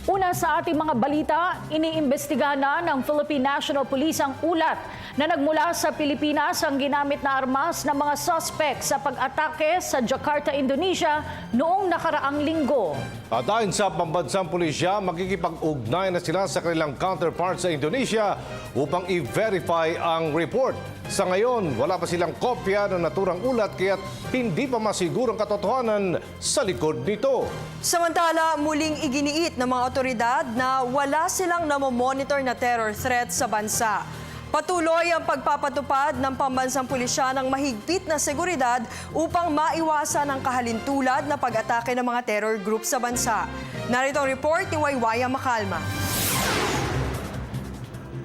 Una sa ating mga balita, iniimbestiga na ng Philippine National Police ang ulat na nagmula sa Pilipinas ang ginamit na armas ng mga suspect sa pag-atake sa Jakarta, Indonesia noong nakaraang linggo. At ayon sa pambansang pulisya, makikipag-ugnay na sila sa kanilang counterparts sa Indonesia upang i-verify ang report. Sa ngayon, wala pa silang kopya ng naturang ulat kaya't hindi pa masiguro ang katotohanan sa likod nito. Samantala, muling iginiit ng mga otoridad na wala silang namomonitor na terror threat sa bansa. Patuloy ang pagpapatupad ng pambansang pulisya ng mahigpit na seguridad upang maiwasan ang kahalintulad na pag-atake ng mga terror group sa bansa. Narito ang report ni Waywaya Makalma.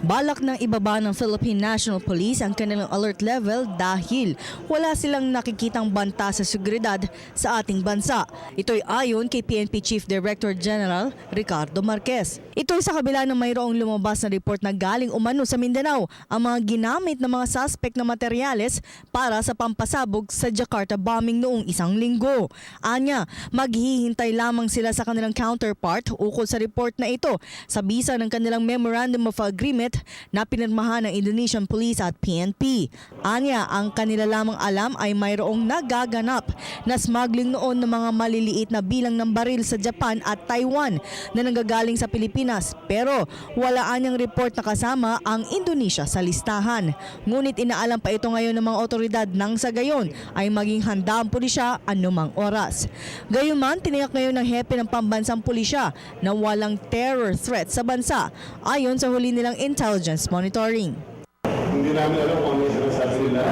Balak ng ibaba ng Philippine National Police ang kanilang alert level dahil wala silang nakikitang banta sa seguridad sa ating bansa. Ito'y ayon kay PNP Chief Director General Ricardo Marquez. Ito'y sa kabila ng mayroong lumabas na report na galing umano sa Mindanao ang mga ginamit ng mga suspect na materyales para sa pampasabog sa Jakarta bombing noong isang linggo. Anya, maghihintay lamang sila sa kanilang counterpart ukol sa report na ito sa bisa ng kanilang Memorandum of Agreement na pinirmahan ng Indonesian Police at PNP. Anya, ang kanila lamang alam ay mayroong nagaganap na smuggling noon ng mga maliliit na bilang ng baril sa Japan at Taiwan na nanggagaling sa Pilipinas. Pero wala anyang report na kasama ang Indonesia sa listahan. Ngunit inaalam pa ito ngayon ng mga otoridad nang sa gayon ay maging handa ang pulisya anumang oras. Gayunman, tiniyak ngayon ng hepe ng pambansang pulisya na walang terror threat sa bansa ayon sa huli nilang intelligence monitoring. Hindi namin alam kung ano yung sinasabi nila.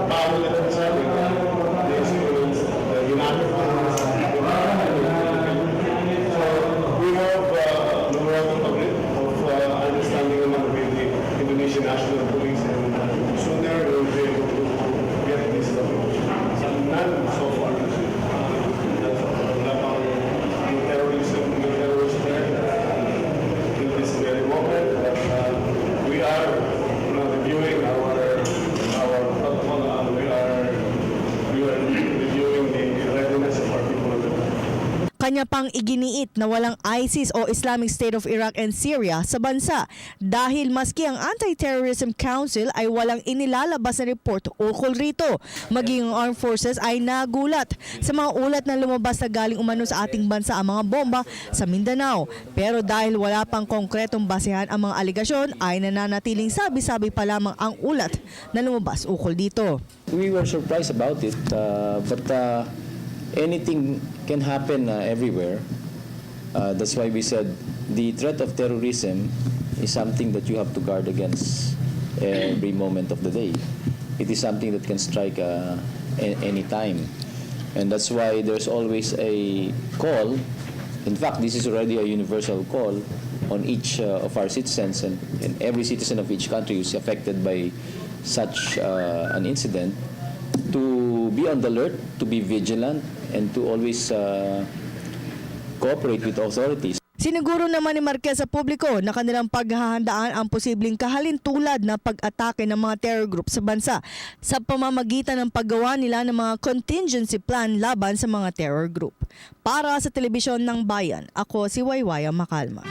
Paano nila sinasabi? Ginamit ko naman sa akin. So, we have memorandum of understanding naman with the Indonesian National Police and sooner we will be able to get this document. None so far. Wala pang yung terrorism there. In this very moment, we are reviewing our protocol. We are reviewing the readiness of our people. Kanya pang iginiit na walang ISIS o Islamic State of Iraq and Syria sa bansa dahil maski ang Anti-Terrorism Council ay walang inilalabas na report ukol rito. Maging ang Armed Forces ay nagulat sa mga ulat na lumabas na galing umano sa ating bansa ang mga bomba sa Mindanao. Pero dahil wala pang konkretong basehan ang mga aligasyon ay nananatiling sabi-sabi pa lamang ang ulat na lumabas ukol dito. We were surprised about it, but anything can happen everywhere. That's why we said the threat of terrorism is something that you have to guard against every moment of the day. It is something that can strike any time. And that's why there's always a call. In fact, this is already a universal call on each of our citizens, and every citizen of each country who's affected by such an incident to be on the alert, to be vigilant, and to always cooperate with authorities. Siniguro naman ni Marquez sa publiko na kanilang paghahandaan ang posibleng kahalintulad na pag-atake ng mga terror group sa bansa sa pamamagitan ng paggawa nila ng mga contingency plan laban sa mga terror group. Para sa Telebisyon ng Bayan, ako si Waywaya Makalma.